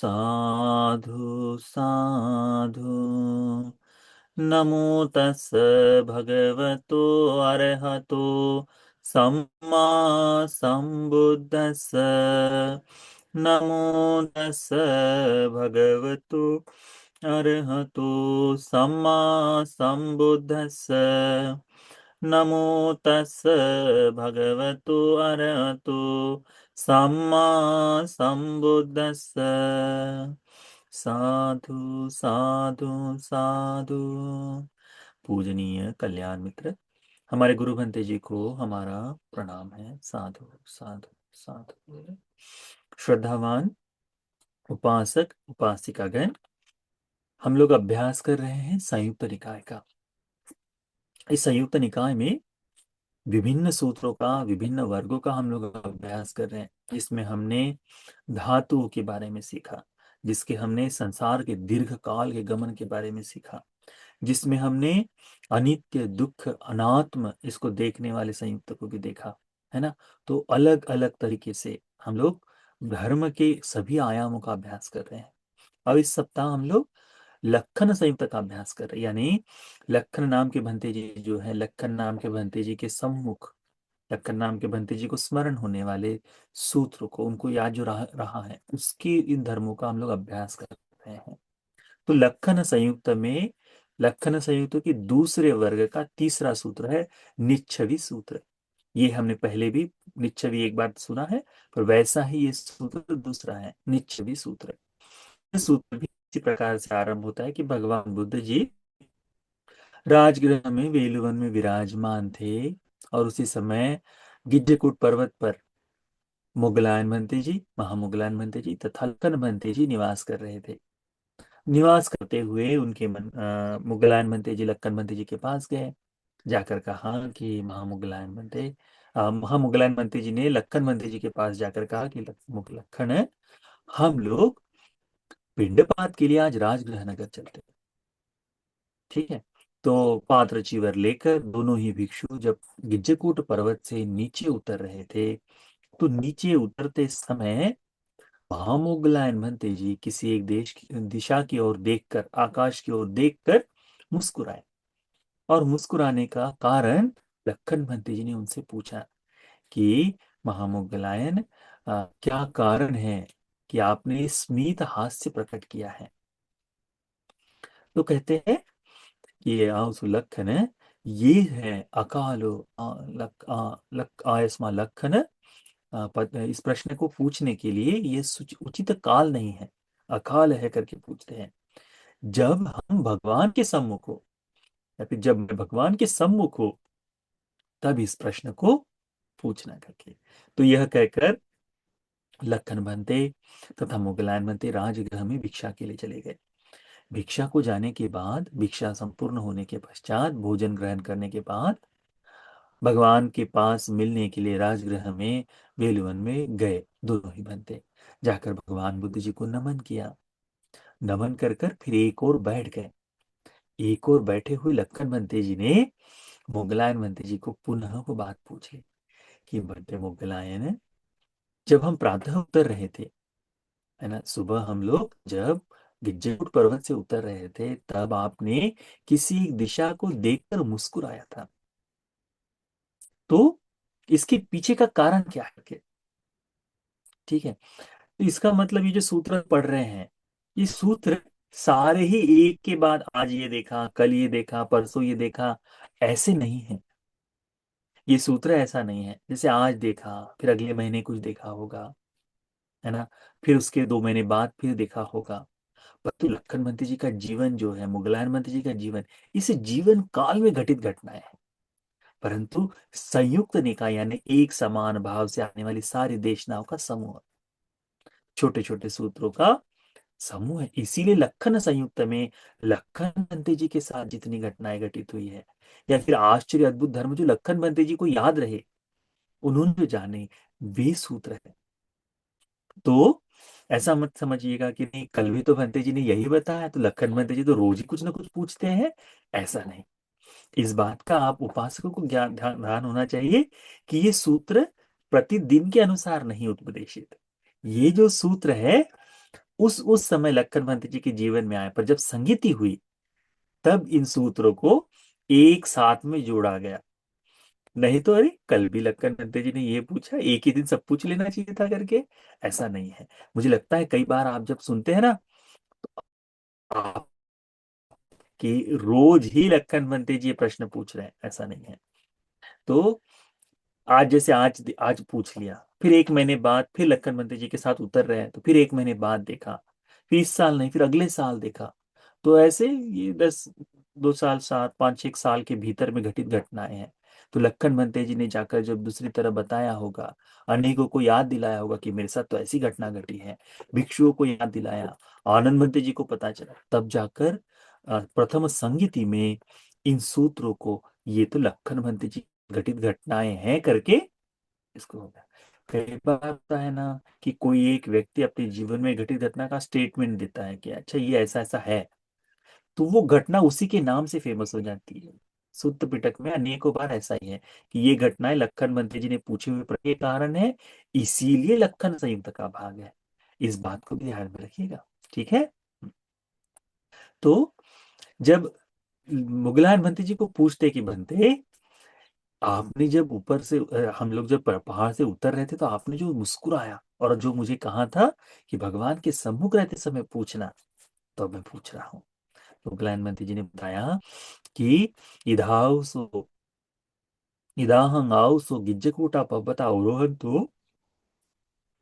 साधु साधु। नमो तस् भगवतो अरहतो सम्मा सम्बुद्धस्स। नमो तस् भगवतो अरहतो सम्मा सम्बुद्धस्स। नमो तस् भगवतो अरहतो सम्मा संबुद्धस्स। साधु साधु साधु। पूजनीय कल्याण मित्र, हमारे गुरु भंते जी को हमारा प्रणाम है। साधु साधु साधु। श्रद्धावान उपासक उपासिकागण, हम लोग अभ्यास कर रहे हैं संयुक्त निकाय का। इस संयुक्त निकाय में विभिन्न सूत्रों का, विभिन्न वर्गों का हम लोग अभ्यास कर रहे हैं, जिसमें हमने धातुओं के बारे में सीखा, जिसके हमने संसार के दीर्घ काल के गमन के बारे में सीखा, जिसमें हमने अनित्य दुख अनात्म इसको देखने वाले संयुक्त को भी देखा, है ना। तो अलग अलग तरीके से हम लोग धर्म के सभी आयामों का अभ्यास कर रहे हैं। अब इस सप्ताह हम लोग लक्षण संयुक्त का अभ्यास कर रहे हैं, यानी लक्षण नाम के भंते जी जो है, लक्षण नाम के भंते जी के सम्मुख, लक्कन नाम के भंते जी को स्मरण होने वाले सूत्र को, उनको याद जो रहा है, उसकी इन धर्मों का हम लोग अभ्यास कर रहे हैं। तो लक्षण संयुक्त में, लक्षण संयुक्त के दूसरे वर्ग का तीसरा सूत्र है निच्छवि सूत्र। ये हमने पहले भी निच्छवि एक बार सुना है, पर वैसा ही ये सूत्र दूसरा है, निच्छवि सूत्र। ये सूत्र भी इसी प्रकार से आरंभ होता है कि भगवान बुद्ध जी राजगृह में वेलुवन में विराजमान थे, और उसी समय गिज्जकूट पर्वत पर मुगलायन भंते जी, महामुगलायन भंते जी तथा लक्कन भंते जी निवास कर रहे थे। निवास करते हुए उनके मुगलायन भंते जी लक्कन भंते जी के पास गए, जाकर कहा कि महामुगलायन भंते जी ने लक्कन भंते जी के पास जाकर कहा कि लक्कन, हम लोग पिंडपात के लिए आज राजगृह नगर चलते हैं। ठीक है। तो पात्र चीवर लेकर दोनों ही भिक्षु जब गिज्जकूट पर्वत से नीचे उतर रहे थे, तो नीचे उतरते समय महामोगलायन भंते जी किसी एक देश की दिशा की ओर देखकर, आकाश की ओर देखकर मुस्कुराए, और मुस्कुराने का कारण लक्कन भंते जी ने उनसे पूछा कि महामोगलायन, क्या कारण है कि आपने स्मित हास्य प्रकट किया है। तो कहते हैं कि ये लखन, ये है अकालो लक आयस्मा लखन। इस प्रश्न को पूछने के लिए ये उचित काल नहीं है, अकाल है करके पूछते हैं। जब हम भगवान के सम्मुख हो, या फिर जब मैं भगवान के सम्मुख हो, तब इस प्रश्न को पूछना करके। तो यह कहकर लखन बनते तथा मुगलायन बनते राजगृह में भिक्षा के लिए चले गए। भिक्षा को जाने के बाद, भिक्षा संपूर्ण होने के पश्चात, भोजन ग्रहण करने के बाद भगवान के पास मिलने के लिए राजगृह में वेलुवन में गए दोनों ही बनते। जाकर भगवान बुद्ध जी को नमन किया, नमन कर कर फिर एक और बैठ गए। एक और बैठे हुए लक्कन बनते जी ने मुगलायन बनते जी को पुनः वो बात पूछी कि बंटे मुगलायन, जब हम प्रातः उतर रहे थे, है ना, सुबह हम लोग जब गिज्जकूट पर्वत से उतर रहे थे, तब आपने किसी एक दिशा को देखकर मुस्कुराया था। तो इसके पीछे का कारण क्या है? ठीक है। तो इसका मतलब ये जो सूत्र पढ़ रहे हैं, ये सूत्र सारे ही एक के बाद आज ये देखा, कल ये देखा, परसों ये देखा, ऐसे नहीं है। ये सूत्र ऐसा नहीं है जैसे आज देखा फिर अगले महीने कुछ देखा होगा, है ना, फिर उसके 2 महीने बाद फिर देखा होगा। परंतु लक्कन बंती जी का जीवन जो है, मुगलायन बंती जी का जीवन, इस जीवन काल में घटित घटनाएं हैं। परंतु संयुक्त निकाय यानी एक समान भाव से आने वाली सारी देशनाओं का समूह, छोटे छोटे सूत्रों का समूह है। इसीलिए लक्कन संयुक्त में लक्कन बंते जी के साथ जितनी घटनाएं घटित हुई है, या फिर आश्चर्य अद्भुत धर्म जो लक्कन बंते जी को याद रहे, उन्होंने जो जाने, वे सूत्र है। तो ऐसा मत समझिएगा कि नहीं, कल भी तो भंते जी ने यही बताया, तो लक्कन भंते जी तो रोज ही कुछ ना कुछ पूछते हैं, ऐसा नहीं। इस बात का आप उपासकों को ज्ञान ध्यान होना चाहिए कि ये सूत्र प्रतिदिन के अनुसार नहीं उपदेशित। ये जो सूत्र है उस समय लक्ष्मण महंत जी के जीवन में आए, पर जब संगीति हुई तब इन सूत्रों को एक साथ में जोड़ा गया। नहीं तो अरे कल भी लक्कन नंदे जी ने ये पूछा, एक ही दिन सब पूछ लेना चाहिए था करके। ऐसा नहीं है। मुझे लगता है कई बार आप जब सुनते हैं ना, आप कि रोज ही लक्कन बनते जी ये प्रश्न पूछ रहे हैं, ऐसा नहीं है। तो आज जैसे आज पूछ लिया, फिर एक महीने बाद फिर लक्कन मंत्री जी के साथ उतर रहे हैं, तो फिर एक महीने बाद देखा, फिर इस साल नहीं फिर अगले साल देखा। तो ऐसे ये 2 साल 7 5 6 साल के भीतर में घटित घटनाएं हैं। तो लक्कन मंत्री जी ने जाकर जब दूसरी तरफ बताया होगा, अनेकों को याद दिलाया होगा कि मेरे साथ तो ऐसी घटना घटी है, भिक्षुओं को याद दिलाया, आनंद मंत्री जी को पता चला, तब जाकर प्रथम संगीति में इन सूत्रों को, ये तो लक्कन मंत्री जी घटित घटनाएं हैं करके इसको होगा। कई बार होता है ना कि कोई एक व्यक्ति अपने जीवन में घटित घटना का स्टेटमेंट देता है कि अच्छा ये ऐसा ऐसा है, तो वो घटना उसी के नाम से फेमस हो जाती है। सुत्त पिटक में अनेकों बार ऐसा ही है कि ये घटनाएं लक्कन मंत्री जी ने पूछे हुए प्रश्न के कारण है, इसीलिए लक्कन संयुक्त का भाग है। इस बात को भी ध्यान में रखिएगा। ठीक है। तो जब मुगलान बंती जी को पूछते कि बनते, आपने जब ऊपर से हम लोग जब पहाड़ से उतर रहे थे तो आपने जो मुस्कुराया और जो मुझे कहा था कि भगवान के सम्मुख रहते समय पूछना, तो मैं पूछ रहा हूँ। तो ग्लैनमती जी ने बताया कि इधाउ सो इदाहं आउ सो गिज्जकूटा पर्वत आरोहण, तो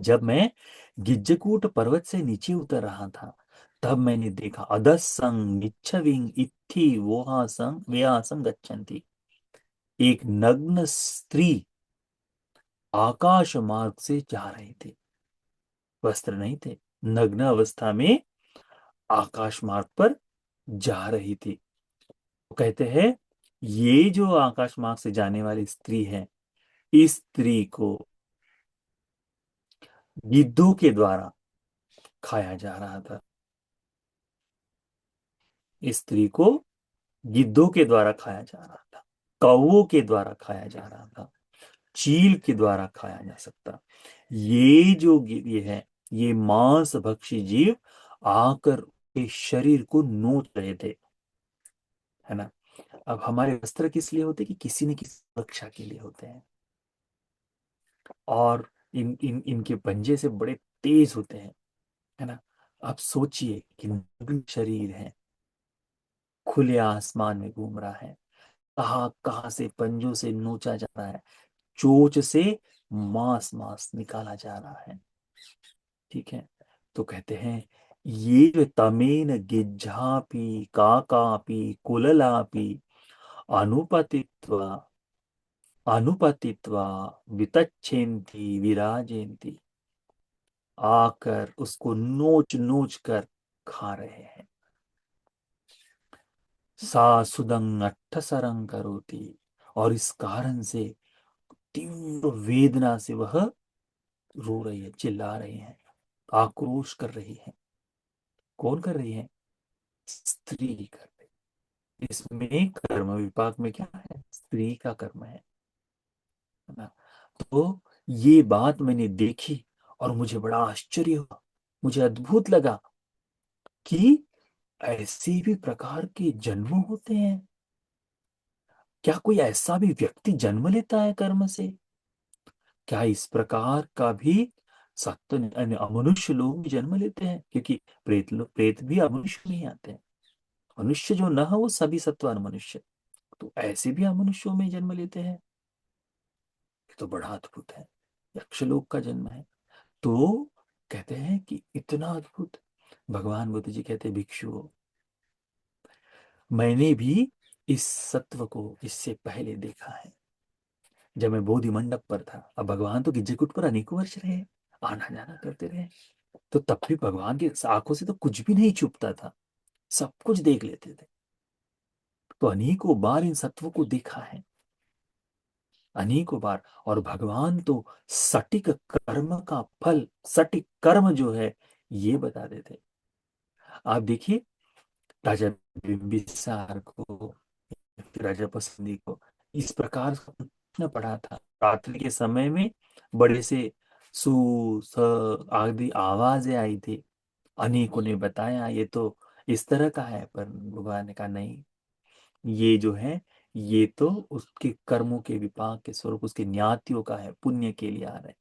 जब मैं गिज्जकूट पर्वत से नीचे उतर रहा था तब मैंने देखा अदसंग इच्छविंग इत्थि वोहासंग वेहासंग गच्छन्ति, एक नग्न स्त्री आकाश मार्ग से जा रहे थे। वस्त्र नहीं थे, नग्न अवस्था में आकाश मार्ग पर जा रही थी। वो कहते हैं ये जो आकाश मार्ग से जाने वाली स्त्री है, इस स्त्री को गिद्धों के द्वारा खाया जा रहा था। इस स्त्री को गिद्धों के द्वारा खाया जा रहा था, कौवों के द्वारा खाया जा रहा था, चील के द्वारा खाया जा सकता। ये जो ये है, ये मांस भक्षी जीव आकर के शरीर को नोच रहे थे, है ना। अब हमारे वस्त्र किस लिए होते हैं कि किसी न किसी सुरक्षा के लिए होते हैं। और इन इन इनके पंजे से बड़े तेज होते हैं, है ना। आप सोचिए कि नग्न शरीर है, खुले आसमान में घूम रहा है, कहाँ कहाँ से पंजों से नोचा जा रहा है, चोंच से मांस मांस निकाला जा रहा है। ठीक है। तो कहते हैं ये जो तमेन गिज्झापि काकापि कुललापि अनुपतित्वा अनुपतित्वा वितच्छेन्ति विराजेन्ति, आकर उसको नोच नोच कर खा रहे हैं। सा सुदंग अट्ठसरंग करोति, और इस कारण से तीव्र वेदना से वह रो रही है, चिल्ला रही है, आक्रोश कर रही है। कौन कर रही है? स्त्री कर रही है। इसमें कर्म विपाक में क्या है? स्त्री का कर्म है ना। तो ये बात मैंने देखी और मुझे बड़ा आश्चर्य हुआ, मुझे अद्भुत लगा कि ऐसे भी प्रकार के जन्म होते हैं। क्या कोई ऐसा भी व्यक्ति जन्म लेता है कर्म से? क्या इस प्रकार का भी सत्य अमनुष्य लोग भी जन्म लेते हैं? क्योंकि प्रेत भी अमनुष्य में ही आते हैं। मनुष्य जो न हो वो सभी सत्वान मनुष्य, तो ऐसे भी अमनुष्यों में जन्म लेते हैं। ये तो बड़ा अद्भुत है। यक्षलोक का जन्म है। तो कहते हैं कि इतना अद्भुत। भगवान बुद्ध जी कहते हैं भिक्षुओं, मैंने भी इस सत्व को इससे पहले देखा है जब मैं बोधि मंडप पर था। अब भगवान तो गिज्जकूट पर अनेकों वर्ष रहे, आना जाना करते रहे, तो तब भी भगवान की आंखों से तो कुछ भी नहीं छुपता था, सब कुछ देख लेते थे। तो अनेकों बार इन सत्वों को देखा है, अनेकों बार। और भगवान तो सटीक कर्म का फल, सटीक कर्म जो है ये बता देते। आप देखिए राजा बिंबिसार को, राजा पसंदी को इस प्रकार का प्रश्न पढ़ा था रात्रि के समय में, बड़े से सु स आदि आवाजें आई थी, अनेकों ने बताया ये तो इस तरह का है, पर भगवान ने कहा नहीं, ये जो है ये तो उसके कर्मों के विपाक के स्वरूप, उसके न्यातियों का है, पुण्य के लिए आ रहा है।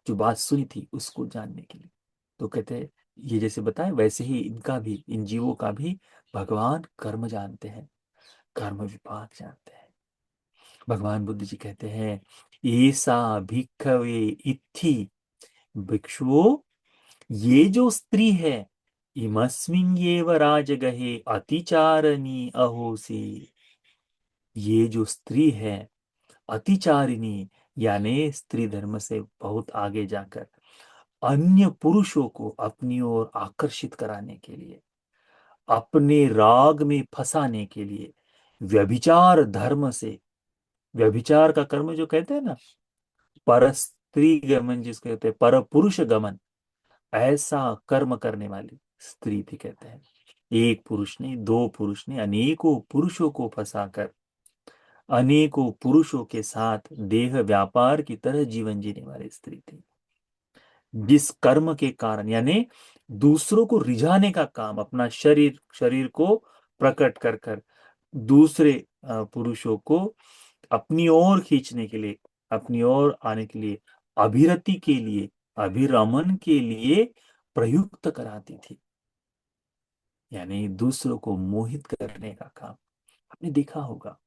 जो बात सुनी थी उसको जानने के लिए। तो कहते हैं ये जैसे बताए वैसे ही इनका भी, इन जीवों का भी भगवान कर्म जानते हैं, कर्म विपाक जानते हैं। भगवान बुद्ध जी कहते हैं ऐसा भिक्खवे इत्थि, भिक्षुओं ये जो स्त्री है, इमस्मिन् एव राजगहे अतिचारणी अहोसी, ये जो स्त्री है अतिचारिणी, यानी स्त्री धर्म से बहुत आगे जाकर अन्य पुरुषों को अपनी ओर आकर्षित कराने के लिए, अपने राग में फंसाने के लिए, व्यभिचार धर्म से, व्यभिचार का कर्म जो कहते हैं ना, पर स्त्री गमन जिसको कहते हैं, पर पुरुष गमन, ऐसा कर्म करने वाली स्त्री भी कहते हैं। एक पुरुष ने, दो पुरुष ने, अनेकों पुरुषों को फंसाकर अनेकों पुरुषों के साथ देह व्यापार की तरह जीवन जीने वाली स्त्री थी। जिस कर्म के कारण, यानी दूसरों को रिझाने का काम, अपना शरीर शरीर को प्रकट कर कर दूसरे पुरुषों को अपनी ओर खींचने के लिए, अपनी ओर आने के लिए, अभिरति के लिए, अभिरमन के लिए प्रयुक्त कराती थी, यानी दूसरों को मोहित करने का काम। आपने देखा होगा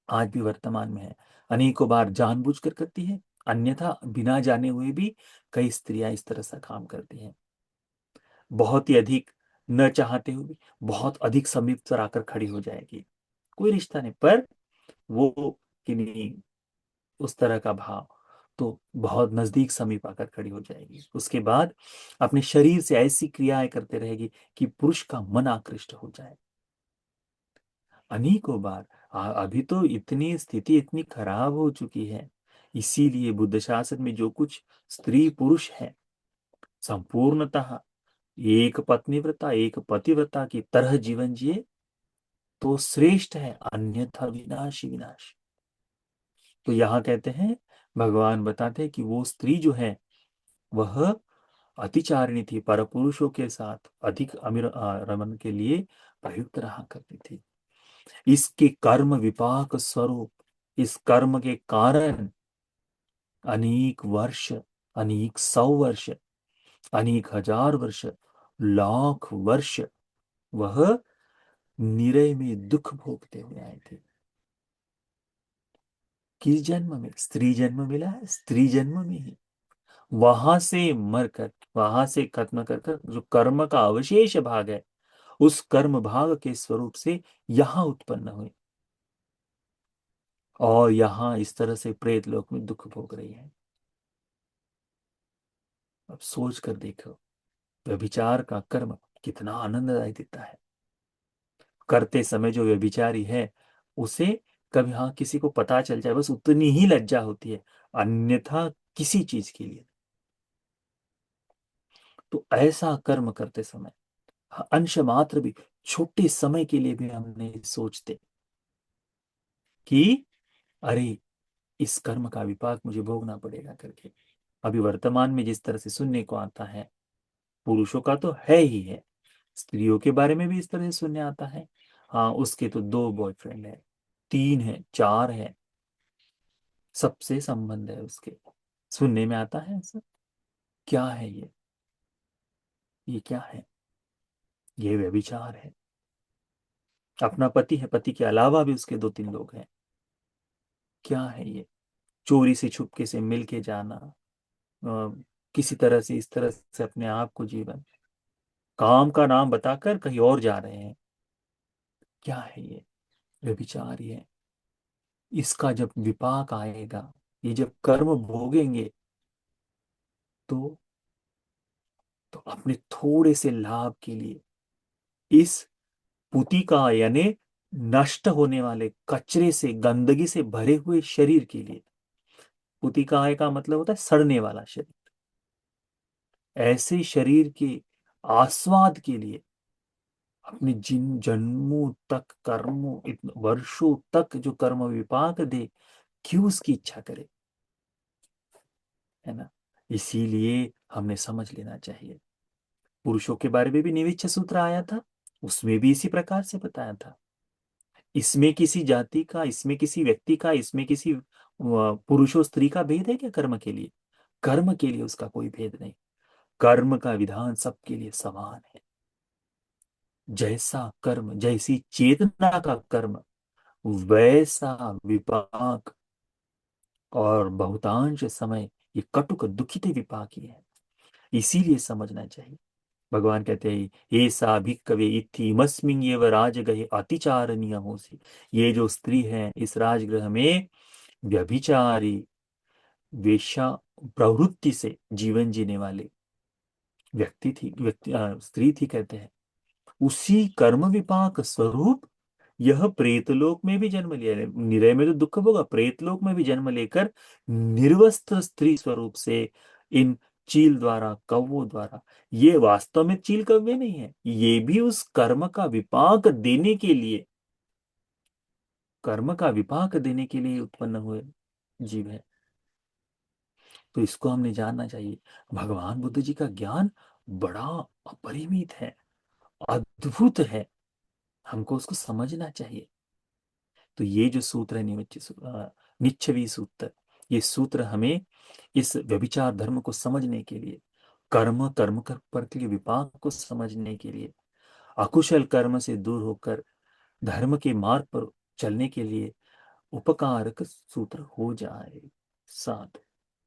आज भी वर्तमान में है, अनेकों बार जानबूझकर करती है, अन्यथा बिना जाने हुए भी कई स्त्रियां इस तरह से काम करती हैं। बहुत ही अधिक न चाहते हुए बहुत अधिक समीप पर आकर खड़ी हो जाएगी, कोई रिश्ता नहीं, पर वो कि नहीं, उस तरह का भाव, तो बहुत नजदीक समीप आकर खड़ी हो जाएगी। उसके बाद अपने शरीर से ऐसी क्रियाएं करते रहेगी कि पुरुष का मन आकृष्ट हो जाए। अनेकों बार अभी तो इतनी स्थिति इतनी खराब हो चुकी है, इसीलिए बुद्ध शासन में जो कुछ स्त्री पुरुष है संपूर्णतः एक पत्नीव्रता एक पतिव्रता की तरह जीवन जिए तो श्रेष्ठ है, अन्यथा विनाश ही विनाश। तो यहां कहते हैं, भगवान बताते हैं कि वो स्त्री जो है वह अतिचारिणी थी, पर पुरुषों के साथ अधिक अमीर रमन के लिए प्रयुक्त रहा करती थी। इसके कर्म विपाक स्वरूप, इस कर्म के कारण अनेक वर्ष, अनेक सौ वर्ष, अनेक हजार वर्ष, लाख वर्ष वह निरय में दुख भोगते हुए आए थे। किस जन्म में? स्त्री जन्म मिला है, स्त्री जन्म में ही वहां से मरकर, वहां से खत्म कर कर जो कर्म का अवशेष भाग है, उस कर्म भाग के स्वरूप से यहां उत्पन्न हुए और यहां इस तरह से प्रेत लोक में दुख भोग रही है। अब सोच कर देखो, व्यभिचार का कर्म कितना आनंददायी देता है। करते समय जो व्यभिचारी है उसे कभी, हाँ, किसी को पता चल जाए बस उतनी ही लज्जा होती है, अन्यथा किसी चीज के लिए। तो ऐसा कर्म करते समय अंश मात्र भी, छोटे समय के लिए भी हम नहीं सोचते कि अरे इस कर्म का विपाक मुझे भोगना पड़ेगा करके। अभी वर्तमान में जिस तरह से सुनने को आता है, पुरुषों का तो है ही है, स्त्रियों के बारे में भी इस तरह से सुनने आता है। हाँ, उसके तो दो बॉयफ्रेंड है, तीन है, चार है, सबसे संबंध है उसके, सुनने में आता है ऐसा। क्या है ये क्या है? ये व्यभिचार है। अपना पति है, पति के अलावा भी उसके दो तीन लोग हैं। क्या है ये? चोरी से छुपके से मिल के जाना, किसी तरह से इस तरह से अपने आप को जीवन, काम का नाम बताकर कहीं और जा रहे हैं। क्या है ये? व्यभिचार ही है। इसका जब विपाक आएगा, ये जब कर्म भोगेंगे, तो अपने थोड़े से लाभ के लिए इस पुति का, यानी नष्ट होने वाले कचरे से, गंदगी से भरे हुए शरीर के लिए, पुति का मतलब होता है सड़ने वाला शरीर, ऐसे शरीर के आस्वाद के लिए अपने जिन जन्मों तक कर्मों, वर्षों तक जो कर्म विपाक दे, क्यों उसकी इच्छा करे? है ना? इसीलिए हमने समझ लेना चाहिए पुरुषों के बारे में भी निविच्छ सूत्र आया था, उसमें भी इसी प्रकार से बताया था। इसमें किसी जाति का, इसमें किसी व्यक्ति का, इसमें किसी पुरुष और स्त्री का भेद है क्या कर्म के लिए? कर्म के लिए उसका कोई भेद नहीं। कर्म का विधान सबके लिए समान है। जैसा कर्म, जैसी चेतना का कर्म, वैसा विपाक। और बहुतांश समय ये कटुक दुखित विपाक ही है। इसीलिए समझना चाहिए। भगवान कहते हैं, ये सा भिक्खवे इत्थिमस्मिन् एव राजगहे अतिचारणीय होसी। ये जो स्त्री है इस राजगृह में व्यभिचारी, वेश्या प्रवृत्ति से जीवन जीने वाले स्त्री थी कहते हैं। उसी कर्म विपाक स्वरूप यह प्रेतलोक में भी जन्म लिया है। निरय में तो दुख होगा, प्रेतलोक में भी जन्म लेकर निर्वस्त्र स्त्री स्वरूप से इन चील द्वारा, कौवों द्वारा, ये वास्तव में चील कौवे नहीं है, ये भी उस कर्म का विपाक देने के लिए, कर्म का विपाक देने के लिए उत्पन्न हुए जीव है। तो इसको हमने जानना चाहिए। भगवान बुद्ध जी का ज्ञान बड़ा अपरिमित है, अद्भुत है। हमको उसको समझना चाहिए। तो ये जो सूत्र है निच्छवी सूत्र, ये सूत्र हमें इस व्यभिचार धर्म को समझने के लिए, कर्म कर्म कर पर के लिए विपाक को समझने के लिए, अकुशल कर्म से दूर होकर धर्म के मार्ग पर चलने के लिए उपकारक सूत्र हो जाए। साथ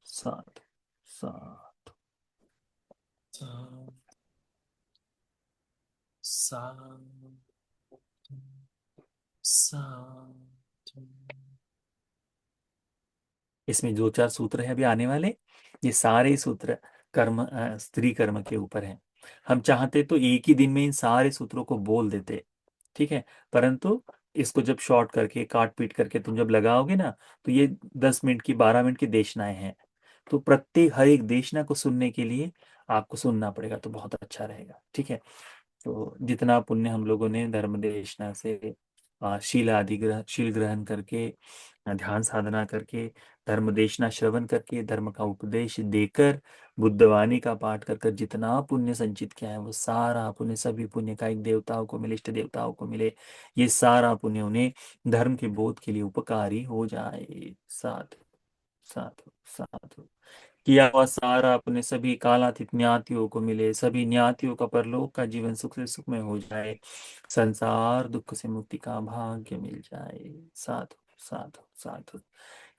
साथ साथ। सा- सा- सा- इसमें जो चार सूत्र है अभी आने वाले, ये सारे सूत्र कर्म स्त्री कर्म के ऊपर हैं। हम चाहते तो एक ही दिन में इन सारे सूत्रों को बोल देते, ठीक है, परंतु इसको जब शॉर्ट करके काट पीट करके तुम जब लगाओगे ना, तो ये 10 मिनट की, 12 मिनट की देशनाएं हैं। तो प्रत्येक हर एक देशना को सुनने के लिए आपको सुनना पड़ेगा, तो बहुत अच्छा रहेगा, ठीक है। तो जितना पुण्य हम लोगों ने धर्म देशना से शील ग्रहण करके, ध्यान साधना करके, धर्म देशना श्रवण करके, धर्म का उपदेश देकर, बुद्धवाणी का पाठ कर कर जितना पुण्य संचित किया है, वो सारा पुण्य, सभी पुण्य का एक देवताओं को मिले, इष्ट देवताओं को मिले। ये सारा पुण्य उन्हें धर्म के बोध के लिए उपकारी हो जाए। साधु साधु साधु। किया हुआ सारा अपने सभी कालातीत ज्ञातियों को मिले, सभी ज्ञातियों का परलोक का जीवन सुख से सुखमय हो जाए, संसार दुख से मुक्ति का भाग्य मिल जाए। साधु साधु साधु।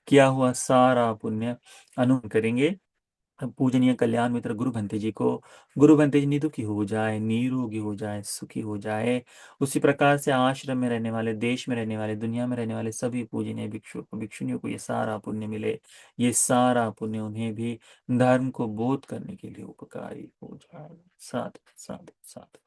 किया हुआ सारा पुण्य अनु करेंगे पूजनीय कल्याण मित्र गुरु भंते जी को। गुरु भंते जी निदुखी हो जाए, निरोगी हो जाए, सुखी हो जाए। उसी प्रकार से आश्रम में रहने वाले, देश में रहने वाले, दुनिया में रहने वाले सभी पूजनीय भिक्षु को, भिक्षुनियों को ये सारा पुण्य मिले। ये सारा पुण्य उन्हें भी धर्म को बोध करने के लिए उपकारी हो जाए। साधु साधु साधु।